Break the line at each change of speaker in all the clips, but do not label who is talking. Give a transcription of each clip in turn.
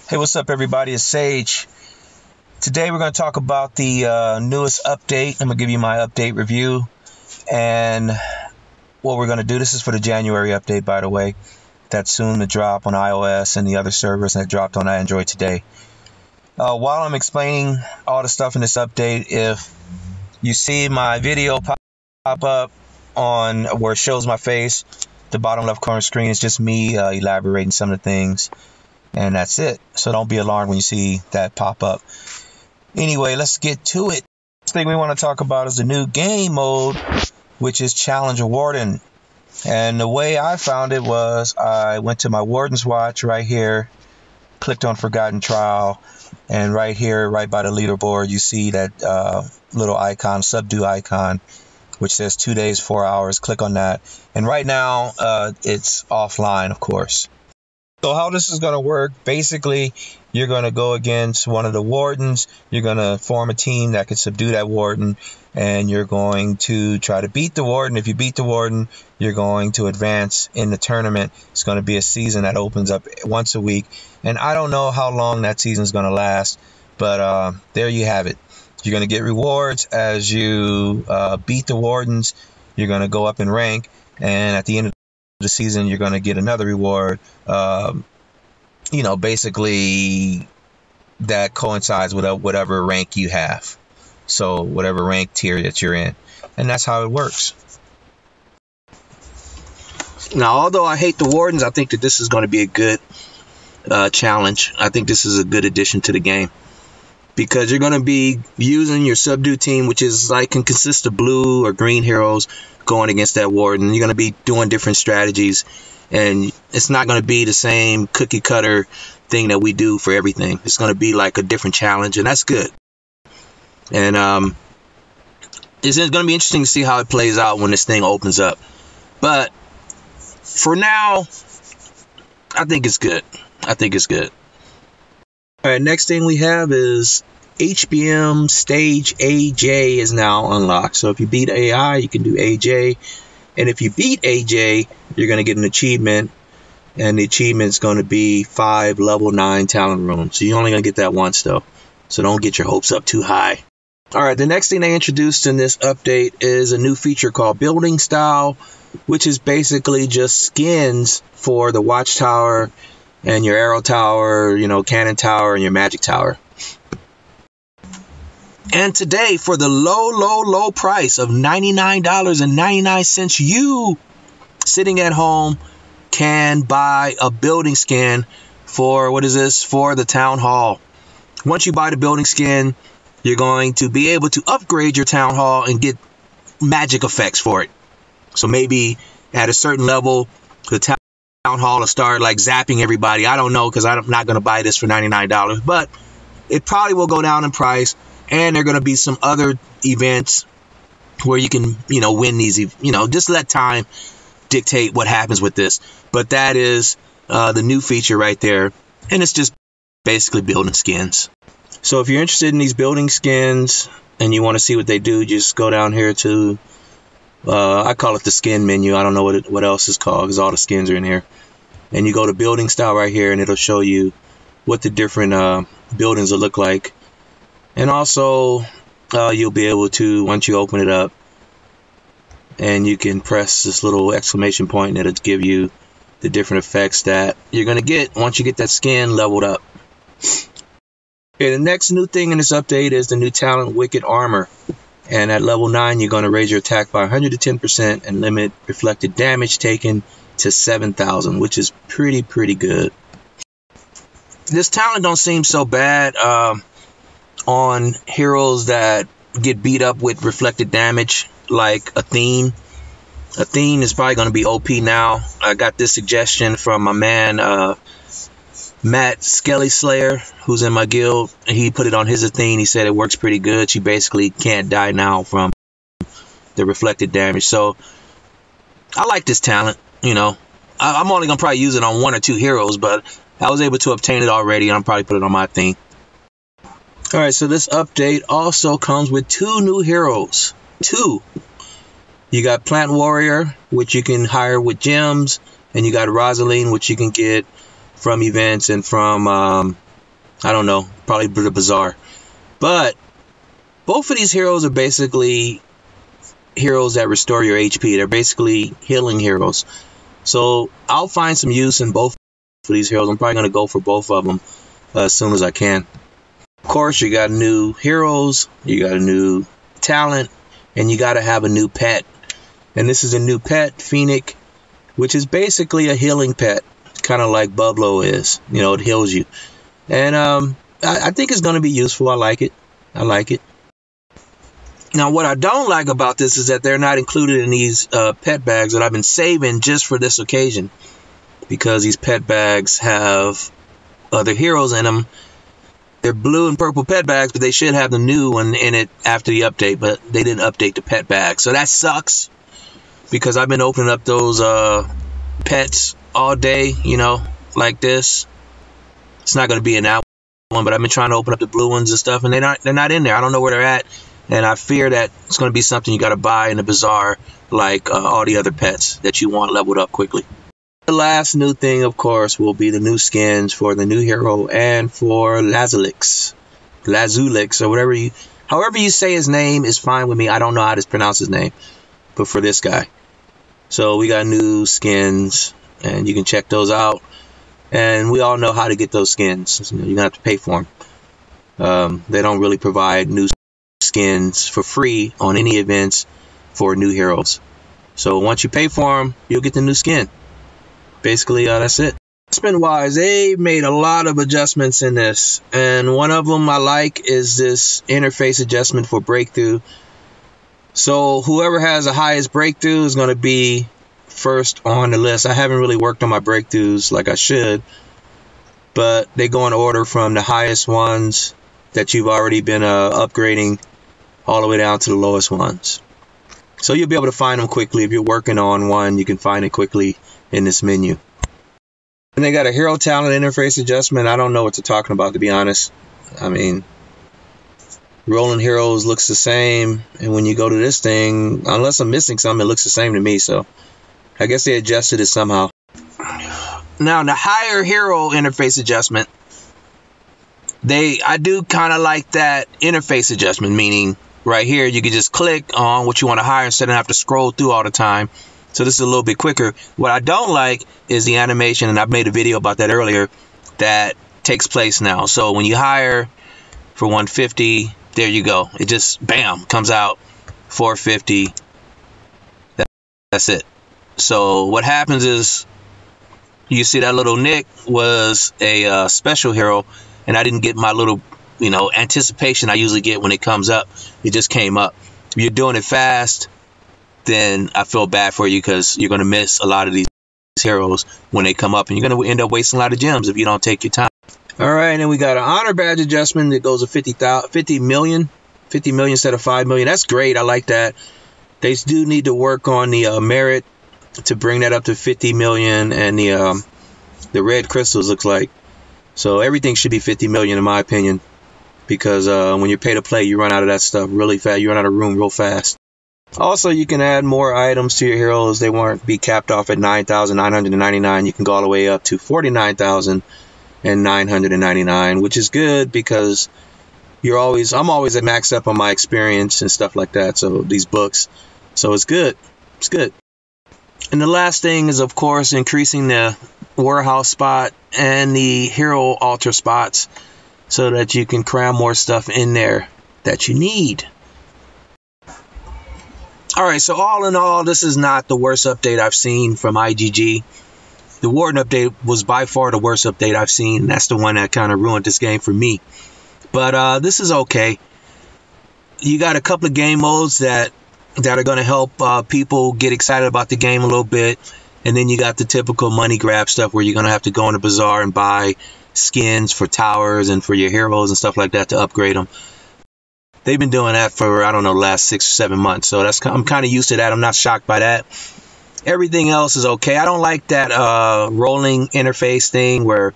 Hey, what's up, everybody? It's Sage. Today we're going to talk about the newest update. I'm going to give you my update review and what we're going to do. This is for the January update, by the way. That's soon to drop on iOS and the other servers, and it dropped on Android today. While I'm explaining all the stuff in this update, if you see my video pop up on where it shows my face, the bottom left corner screen is just me elaborating some of the things. And that's it. So don't be alarmed when you see that pop up. Anyway, let's get to it. First thing we want to talk about is the new game mode, which is Challenge a Warden. And the way I found it was I went to my Warden's Watch right here, clicked on Forgotten Trial, and right here, right by the leaderboard, you see that little icon, subdue icon, which says 2 days, 4 hours. Click on that. And right now, it's offline, of course. So how this is going to work, basically, you're going to go against one of the wardens. You're going to form a team that can subdue that warden, and you're going to try to beat the warden. If you beat the warden, you're going to advance in the tournament. It's going to be a season that opens up once a week, and I don't know how long that season is going to last, but there you have it. You're going to get rewards as you beat the wardens. You're going to go up in rank, and at the end of the season, you're going to get another reward, basically that coincides with whatever rank you have. So whatever rank tier that you're in. And that's how it works. Now, although I hate the wardens, I think that this is going to be a good challenge. I think this is a good addition to the game. Because you're going to be using your subdue team, which is like can consist of blue or green heroes going against that warden. You're going to be doing different strategies, and it's not going to be the same cookie cutter thing that we do for everything. It's going to be like a different challenge, and that's good. And it's going to be interesting to see how it plays out when this thing opens up. But for now, I think it's good. I think it's good. All right, next thing we have is HBM Stage AJ is now unlocked. So if you beat AI, you can do AJ. And if you beat AJ, you're going to get an achievement. And the achievement's going to be 5 level 9 talent rooms. So you're only going to get that once, though. So don't get your hopes up too high. All right, the next thing they introduced in this update is a new feature called Building Style, which is basically just skins for the Watchtower and your Arrow Tower, Cannon Tower, and your Magic Tower. And today, for the low price of $99.99, you, sitting at home, can buy a building skin for, for the Town Hall. Once you buy the building skin, you're going to be able to upgrade your Town Hall and get magic effects for it. So maybe at a certain level, the Town Hall to start like zapping everybody. I don't know, because I'm not going to buy this for $99, but it probably will go down in price. And there are going to be some other events where you can, win these, just let time dictate what happens with this. But that is the new feature right there. And it's just basically building skins. So if you're interested in these building skins and you want to see what they do, just go down here to I call it the skin menu. I don't know what else is called, because all the skins are in here. And you go to building style right here, and it'll show you what the different buildings will look like. And also, you'll be able to, once you open it up, and you can press this little exclamation point, and it'll give you the different effects that you're going to get once you get that skin leveled up. Okay, the next new thing in this update is the new talent Wicked Armor. And at level 9, you're going to raise your attack by 110% and limit reflected damage taken to 7,000, which is pretty good. This talent don't seem so bad on heroes that get beat up with reflected damage, like Athene. Athene is probably going to be OP now. I got this suggestion from my man Matt Skelly Slayer, who's in my guild. He put it on his Athene. He said it works pretty good. She basically can't die now from the reflected damage. So I like this talent. I'm only gonna probably use it on 1 or 2 heroes, but I was able to obtain it already, and I'm probably put it on my Athene. All right, so this update also comes with 2 new heroes. 2. You got Plant Warrior, which you can hire with gems, and you got Rosaline, which you can get from events and from I don't know, probably the bazaar. But both of these heroes are basically heroes that restore your HP. They're basically healing heroes. So I'll find some use in both of these heroes. I'm probably going to go for both of them as soon as I can. Of course, you got new heroes, you got a new talent, and you got to have a new pet. And this is a new pet, Phoenix, which is basically a healing pet, kind of like Bublo is. You know, it heals you. And I think it's going to be useful. I like it. I like it. Now, what I don't like about this is that they're not included in these pet bags that I've been saving just for this occasion, because these pet bags have other heroes in them. They're blue and purple pet bags, but they should have the new one in it after the update, but they didn't update the pet bag. So that sucks, because I've been opening up those pets all day, you know, like this. It's not going to be in that one, but I've been trying to open up the blue ones and stuff, and they're not in there. I don't know where they're at. And I fear that it's going to be something you got to buy in the bazaar, like all the other pets that you want leveled up quickly. The last new thing, of course, will be the new skins for the new hero and for Lazulix, or however you say his name is fine with me. I don't know how to pronounce his name, but for this guy. So we got new skins, and you can check those out. And we all know how to get those skins. You're going to have to pay for them. They don't really provide new skins for free on any events for new heroes. So once you pay for them, you'll get the new skin. Basically, that's it. Adjustment wise, they made a lot of adjustments in this, and one of them I like is this interface adjustment for breakthrough. So whoever has the highest breakthrough is going to be first on the list. I haven't really worked on my breakthroughs like I should, but they go in order from the highest ones that you've already been upgrading all the way down to the lowest ones. So you'll be able to find them quickly. If you're working on one, you can find it quickly in this menu. And they got a hero talent interface adjustment. I don't know what they're talking about, to be honest. I mean, rolling heroes looks the same, and when you go to this thing, unless I'm missing something, it looks the same to me. So I guess they adjusted it somehow. Now, the higher hero interface adjustment, I do kind of like that interface adjustment, meaning right here, you can just click on what you want to hire instead of have to scroll through all the time. So this is a little bit quicker. What I don't like is the animation, and I've made a video about that earlier, that takes place now. So when you hire for 150, there you go. It just, bam, comes out 450. That's it. So what happens is, you see that little Nick was a special hero, and I didn't get my little, anticipation I usually get when it comes up. It just came up. If you're doing it fast, then I feel bad for you, because you're going to miss a lot of these heroes when they come up, and you're going to end up wasting a lot of gems if you don't take your time. All right, and then we got an honor badge adjustment that goes to 50 million instead of 5 million. That's great. I like that. They do need to work on the merit to bring that up to 50 million, and the red crystals looks like. So everything should be 50 million in my opinion, because when you pay to play, you run out of that stuff really fast. You run out of room real fast. Also, you can add more items to your heroes. They won't be capped off at 9,999. You can go all the way up to 49,999, which is good, because I'm always at max up on my experience and stuff like that. So these books, so it's good. It's good. And the last thing is, of course, increasing the warehouse spot and the hero altar spots so that you can cram more stuff in there that you need. Alright, so all in all, this is not the worst update I've seen from IGG. The Warden update was by far the worst update I've seen, and that's the one that kind of ruined this game for me. But this is okay. You got a couple of game modes that are going to help people get excited about the game a little bit. And then you got the typical money grab stuff where you're going to have to go in the bazaar and buy skins for towers and for your heroes and stuff like that to upgrade them. They've been doing that for, I don't know, the last 6 or 7 months. So I'm kind of used to that. I'm not shocked by that. Everything else is okay. I don't like that rolling interface thing where,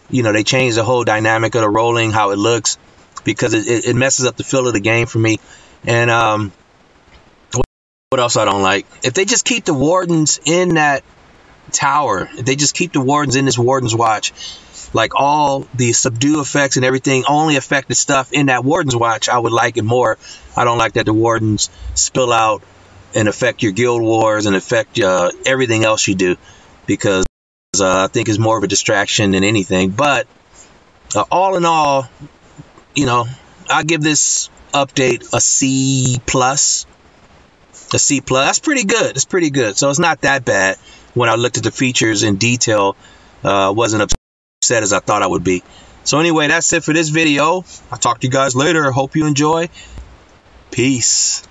they change the whole dynamic of the rolling, how it looks, because it messes up the feel of the game for me. And what else I don't like? If they just keep the wardens in that tower, if they just keep the wardens in this warden's watch, like all the subdue effects and everything only affected stuff in that Warden's watch, I would like it more. I don't like that the Wardens spill out and affect your guild wars and affect everything else you do, because I think it's more of a distraction than anything. But all in all, you know, I give this update a C plus. A C plus. That's pretty good. It's pretty good. So it's not that bad. When I looked at the features in detail, wasn't upset as I thought I would be. So anyway, that's it for this video. I'll talk to you guys later. Hope you enjoy. Peace.